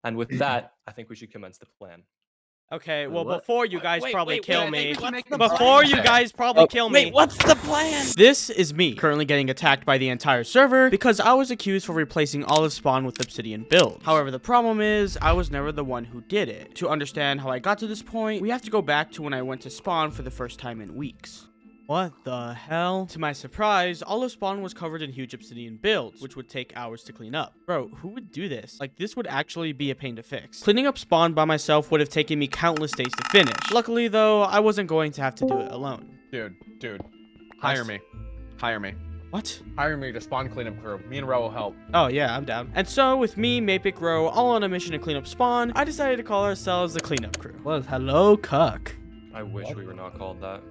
And with that, I think we should commence the plan. Okay, well, What? before you guys probably kill I me. think we should make the Before you plan. guys probably kill me. Wait, what's the plan? This is me, currently getting attacked by the entire server because I was accused for replacing all of spawn with Obsidian builds. However, the problem is, I was never the one who did it. To understand how I got to this point, we have to go back to when I went to spawn for the first time in weeks. What the hell? To my surprise, all of spawn was covered in huge obsidian builds, which would take hours to clean up. Bro, who would do this? Like, this would actually be a pain to fix. Cleaning up spawn by myself would have taken me countless days to finish. Luckily, though, I wasn't going to have to do it alone. Dude, hire me. Hire me. What? Hire me to spawn cleanup crew. Me and Ro will help. Oh yeah, I'm down. And so, with me, Mapic, Ro, all on a mission to clean up spawn, I decided to call ourselves the cleanup crew. Well, hello, cuck. I wish we were not called that.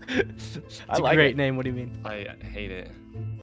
It's a great name. What do you mean? I hate it.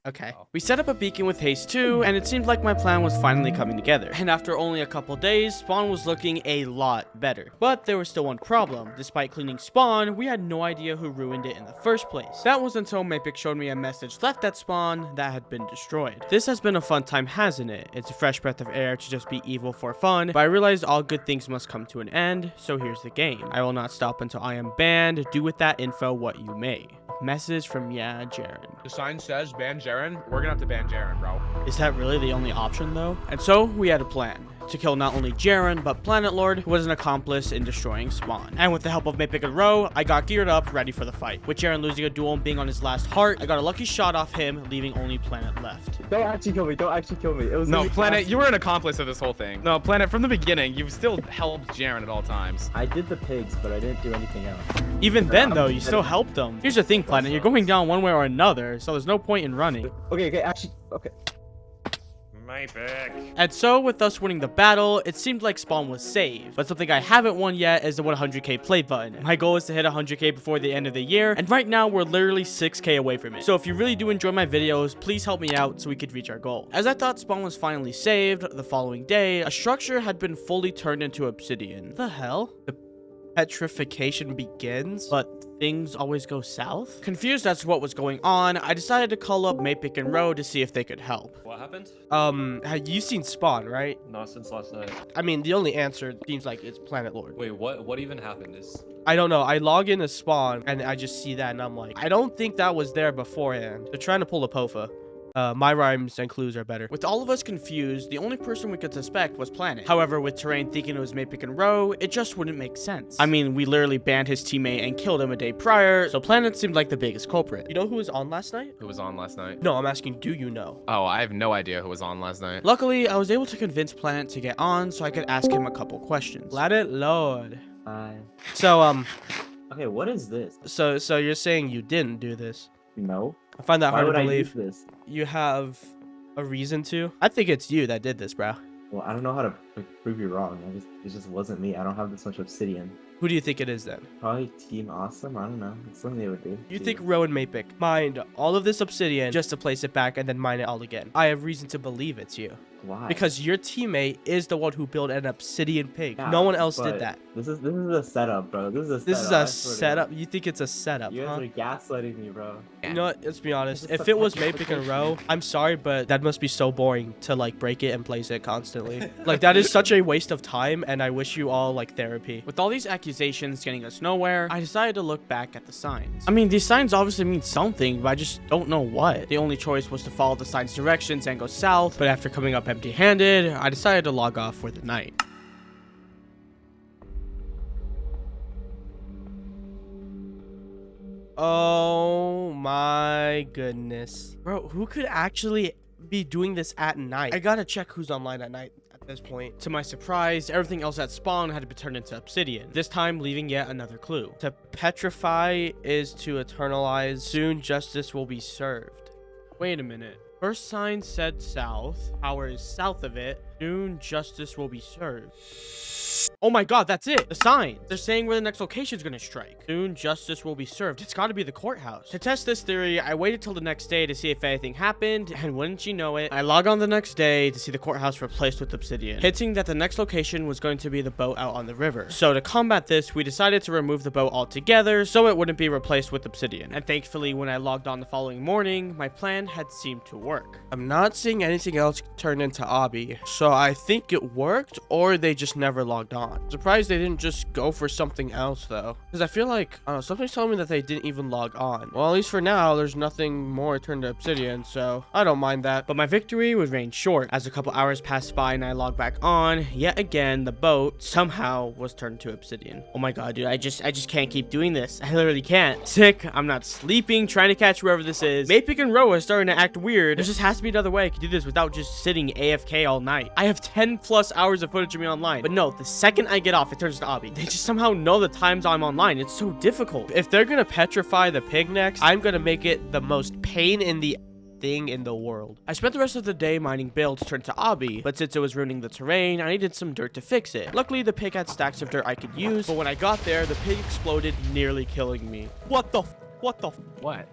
Okay. We set up a beacon with haste too, and it seemed like my plan was finally coming together. And after only a couple days, spawn was looking a lot better. But there was still one problem. Despite cleaning spawn, we had no idea who ruined it in the first place. That was until Mapic showed me a message left at spawn that had been destroyed. This has been a fun time, hasn't it? It's a fresh breath of air to just be evil for fun, but I realized all good things must come to an end, so here's the game. I will not stop until I am banned. Do with that info what you may. Message from Jaren. The sign says ban Jaren. We're gonna have to ban Jaren, bro. Is that really the only option though? And so we had a plan to kill not only Jaren, but Planet Lord, who was an accomplice in destroying spawn. And with the help of Mapic and Ro, I got geared up, ready for the fight. With Jaren losing a duel and being on his last heart, I got a lucky shot off him, leaving only Planet left. Don't actually kill me. Don't actually kill me. It was No, Planet, you were an accomplice of this whole thing. No, Planet, from the beginning, you've still helped Jaren at all times. I did the pigs, but I didn't do anything else. Even then though, you still helped them. Here's the thing, Planet, you're going down one way or another, so there's no point in running. Okay, actually, okay. My back. And so, with us winning the battle, it seemed like spawn was saved. But something I haven't won yet is the 100k play button. My goal is to hit 100k before the end of the year, and right now we're literally 6k away from it. So if you really do enjoy my videos, please help me out so we could reach our goal. As I thought spawn was finally saved, the following day, a structure had been fully turned into obsidian. What the hell? The petrification begins, but things always go south? Confused as to what was going on, I decided to call up Mapic and Ro to see if they could help. What happened? Have you seen Spawn, right? Not since last night. I mean, the only answer seems like it's Planet Lord. Wait, what even happened? I don't know. I log into Spawn and I just see that and I'm like, I don't think that was there beforehand. They're trying to pull a Poafa. My rhymes and clues are better. With all of us confused, the only person we could suspect was Planet. However, with Terrain thinking it was Mapic and Ro, it just wouldn't make sense. I mean, we literally banned his teammate and killed him a day prior, so Planet seemed like the biggest culprit. You know who was on last night? Who was on last night? No, I'm asking, do you know? Oh, I have no idea who was on last night. Luckily, I was able to convince Planet to get on so I could ask him a couple questions. Planet Lord. So, Okay, what is this? So you're saying you didn't do this? No. I find that Why hard would to I do believe. this? You have a reason to? I think it's you that did this, bro. Well, I don't know how to prove you wrong. It just wasn't me. I don't have this much obsidian. Who do you think it is then? Probably Team Awesome. I don't know. It's something they would do. You think Ro and Mapic mined all of this obsidian just to place it back and then mine it all again? I have reason to believe it's you. Why? Because your teammate is the one who built an obsidian pig. Yeah, no one else but did that. This is a setup, bro. This is a setup. This is a I swear to setup. God. You think it's a setup, You huh? guys are gaslighting me, bro. You know what? Let's be honest. This is If a it was Mapic and petrification. Ro, I'm sorry, but that must be so boring to like break it and place it constantly. Like that is such a waste of time, and I wish you all like therapy. With all these accusations getting us nowhere, I decided to look back at the signs. I mean, these signs obviously mean something, but I just don't know what. The only choice was to follow the signs' directions and go south, but after coming up empty-handed, I decided to log off for the night. Oh my goodness. Bro, who could actually be doing this at night? I gotta check who's online at night at this point. To my surprise, everything else at spawn had been turned into obsidian, this time leaving yet another clue. To petrify is to eternalize. Soon justice will be served. Wait a minute. First sign said south. Power is south of it. Soon justice will be served. Oh my god, that's it. The sign. They're saying where the next location is going to strike. Soon, justice will be served. It's got to be the courthouse. To test this theory, I waited till the next day to see if anything happened, and wouldn't you know it, I log on the next day to see the courthouse replaced with Obsidian, hinting that the next location was going to be the boat out on the river. So to combat this, we decided to remove the boat altogether so it wouldn't be replaced with Obsidian. And thankfully, when I logged on the following morning, my plan had seemed to work. I'm not seeing anything else turn into obby, so I think it worked, or they just never logged on. Surprised they didn't just go for something else though, because I feel like something's telling me that they didn't even log on. Well, at least for now, there's nothing more turned to Obsidian, so I don't mind that. But my victory would reign short as a couple hours passed by and I logged back on. Yet again, the boat somehow was turned to Obsidian. Oh my god, dude, I just can't keep doing this. I literally can't. Sick. I'm not sleeping, trying to catch whoever this is. Mapic and Roa is starting to act weird. There just has to be another way I can do this without just sitting AFK all night. I have 10 plus hours of footage of me online, but no, the second I get off, it turns to obby. They just somehow know the times I'm online. It's so difficult. If they're gonna petrify the pig next, I'm gonna make it the most pain in the thing in the world. I spent the rest of the day mining builds turned to obby, but since it was ruining the terrain, I needed some dirt to fix it. Luckily, the pig had stacks of dirt I could use, but when I got there, the pig exploded, nearly killing me. What?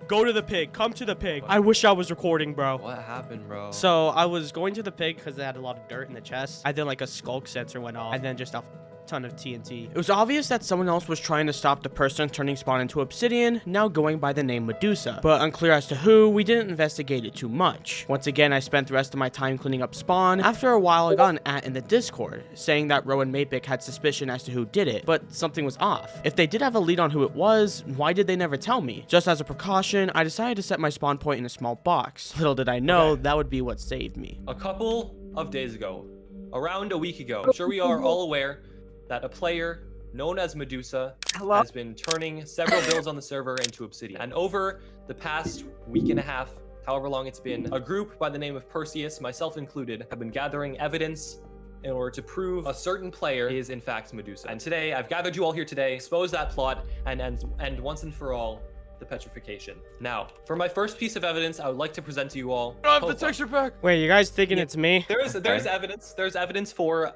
Go to the pig. Come to the pig. I wish I was recording, bro. What happened, bro? So I was going to the pig because it had a lot of dirt in the chest. I did like a skulk sensor went off, and then just a ton of TNT. It was obvious that someone else was trying to stop the person turning spawn into Obsidian, now going by the name Medusa. But unclear as to who, we didn't investigate it too much. Once again, I spent the rest of my time cleaning up spawn. After a while, I got an at in the Discord, saying that Ro and Mapic had suspicion as to who did it, but something was off. If they did have a lead on who it was, why did they never tell me? Just as a precaution, I decided to set my spawn point in a small box. Little did I know, that would be what saved me. A couple of days ago, around a week ago, I'm sure we are all aware that a player known as Medusa has been turning several builds on the server into Obsidian. And over the past week and a half, however long it's been, a group by the name of Perseus, myself included, have been gathering evidence in order to prove a certain player is in fact Medusa. And today, I've gathered you all here today, expose that plot, and end once and for all the petrification. Now, for my first piece of evidence, I would like to present to you all The texture pack. Wait, you guys thinking it's me? There's evidence. There's evidence for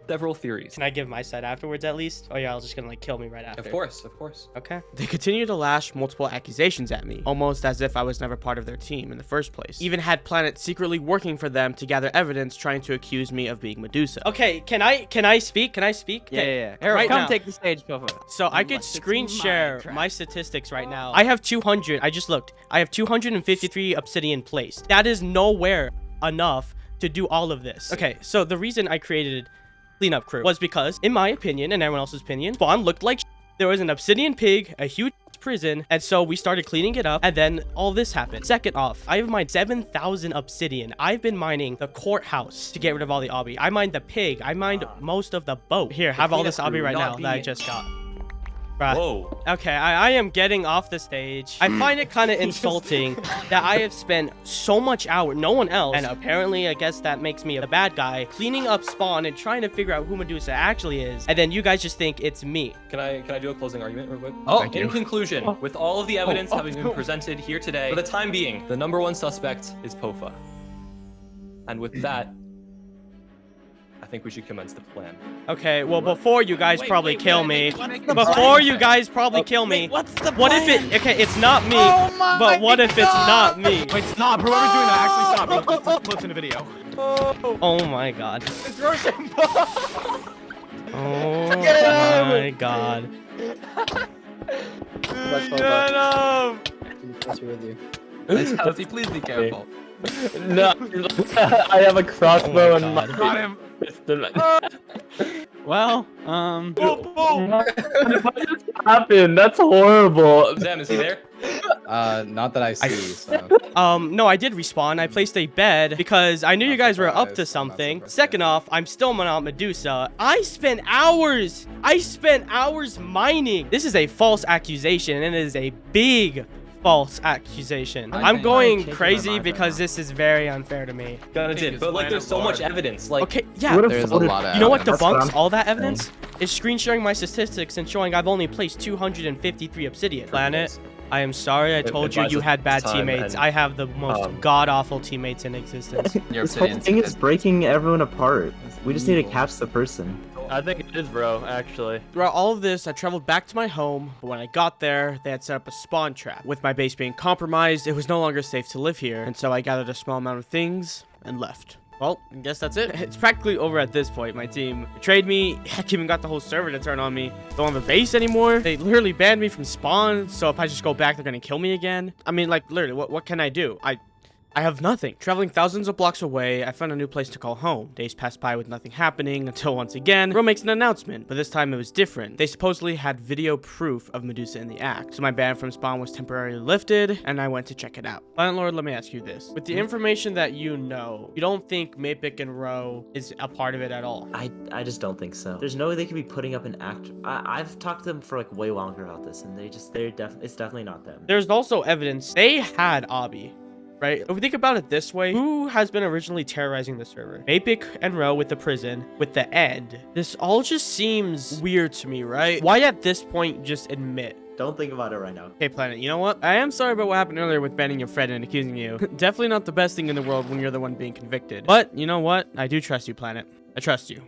several theories. Can I give my side afterwards at least? Oh yeah, I was just gonna like kill me right after. Of course. Okay. They continue to lash multiple accusations at me, almost as if I was never part of their team in the first place. Even had Planet secretly working for them to gather evidence trying to accuse me of being Medusa. Okay, can I speak? Can I speak? Yeah. Eric, Right come now. take the stage, Poafa. So I could screen share my statistics right now. I have 200. I just looked. I have 253 Obsidian placed. That is nowhere enough to do all of this. Okay, so the reason I created cleanup crew was because, in my opinion and everyone else's opinion, spawn looked like there was an Obsidian pig, a huge prison, and so we started cleaning it up, and then all this happened. Second off, I have mined 7,000 Obsidian. I've been mining the courthouse to get rid of all the obby. I mined the pig. I mined most of the boat. Here, have all this obby right now that I just got. Bruh. Whoa. Okay, I am getting off the stage. I find it kind of insulting that I have spent so much hour, no one else, and apparently I guess that makes me the bad guy, cleaning up spawn and trying to figure out who Medusa actually is, and then you guys just think it's me. Can I do a closing argument real quick? Thank In you. conclusion, with all of the evidence having been presented here today, for the time being, the number one suspect is Poafa. And with that, I think we should commence the plan. Okay, well, before you guys probably kill me, What's the what if it, okay, it's not me, Oh but what if it's not me? Wait, stop. Whoever's doing that, actually stop. Let's clips in a video. Oh my god. Oh my god. Healthy, please be careful. No, I have a crossbow Oh and my my Got him. pistol. Well, What just happened? That's horrible. Zam, is he there? Not that I see, so. No, I did respawn. I placed a bed because I knew you guys were up to surprised. I'm not something. surprised. Second off, I'm still not Medusa. I spent hours mining. This is a false accusation, and it is a big false accusation. I'm going crazy because this is very unfair to me. Granted, but like there's so much evidence. Like, Okay, yeah. What if- There's a what if- lot of You know what evidence. debunks That's all that what I'm evidence? Is screen sharing my statistics and showing I've only placed 253 Obsidian. Planet, I am sorry I told you advise you us had bad time teammates. and, I have the most god-awful teammates in existence. Your This whole Obsidian's thing is good. breaking everyone apart. We just need to catch the person. I think it is, bro, actually. Throughout all of this, I traveled back to my home, but when I got there, they had set up a spawn trap. With my base being compromised, it was no longer safe to live here, and so I gathered a small amount of things and left. Well, I guess that's it. It's practically over at this point. My team betrayed me. Heck, even got the whole server to turn on me. Don't have a base anymore. They literally banned me from spawn, so if I just go back, they're gonna kill me again. I mean, like, literally, what can I do? I have nothing. Traveling thousands of blocks away, I found a new place to call home. Days passed by with nothing happening until once again, Bro makes an announcement, but this time it was different. They supposedly had video proof of Medusa in the act, so my ban from spawn was temporarily lifted, and I went to check it out. Landlord, let me ask you this. With the information that you know, you don't think Mapik and Ro is a part of it at all? I just don't think so. There's no way they could be putting up an act. I've talked to them for like way longer about this, and it's definitely not them. There's also evidence they had Obby. Right? If we think about it this way, who has been originally terrorizing the server? Mapik and Ro with the prison, with the end. This all just seems weird to me, right? Why at this point just admit? Don't think about it right now. Okay, Planet, you know what? I am sorry about what happened earlier with banning your friend and accusing you. Definitely not the best thing in the world when you're the one being convicted. But, you know what? I do trust you, Planet. I trust you.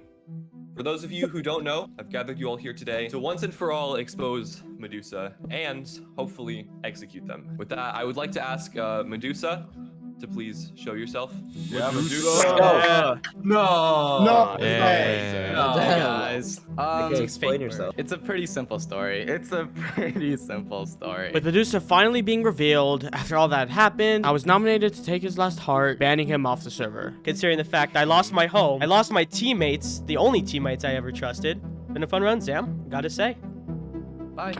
For those of you who don't know, I've gathered you all here today to once and for all expose Medusa and hopefully execute them. With that, I would like to ask Medusa to please show yourself. Yeah, Medusa. No. Yeah. No, guys. Okay, explain yourself. It's a pretty simple story. With Medusa finally being revealed, after all that happened, I was nominated to take his last heart, banning him off the server. Considering the fact I lost my home, I lost my teammates, the only teammates I ever trusted. Been a fun run, Sam, gotta say. Bye.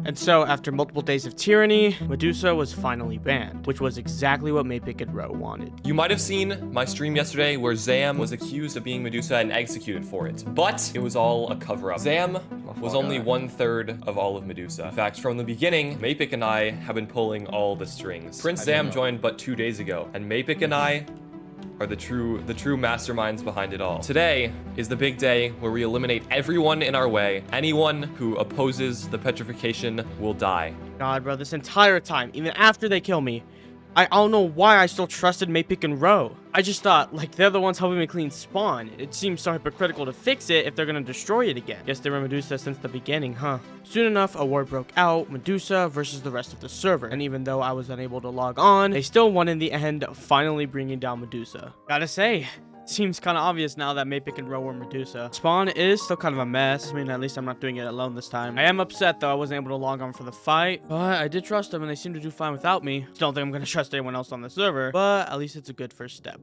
And so, after multiple days of tyranny, Medusa was finally banned, which was exactly what Mapik and Ro wanted. You might have seen my stream yesterday where Zam was accused of being Medusa and executed for it, but it was all a cover-up. Zam was only 1/3 of all of Medusa. In fact, from the beginning, Mapik and I have been pulling all the strings. Prince Zam joined but 2 days ago, and Mapik and I are the true masterminds behind it all. Today is the big day where we eliminate everyone in our way. Anyone who opposes the petrification will die. God, bro, this entire time, even after they kill me, I don't know why I still trusted Mapik and Ro. I just thought, like, they're the ones helping me clean spawn. It seems so hypocritical to fix it if they're gonna destroy it again. Guess they were Medusa since the beginning, huh? Soon enough, a war broke out, Medusa versus the rest of the server. And even though I was unable to log on, they still won in the end, finally bringing down Medusa. Gotta say, seems kind of obvious now that Mapik and Ro were Medusa. Spawn is still kind of a mess. I mean, at least I'm not doing it alone this time. I am upset, though. I wasn't able to log on for the fight, but I did trust them, and they seem to do fine without me. Still don't think I'm going to trust anyone else on the server, but at least it's a good first step.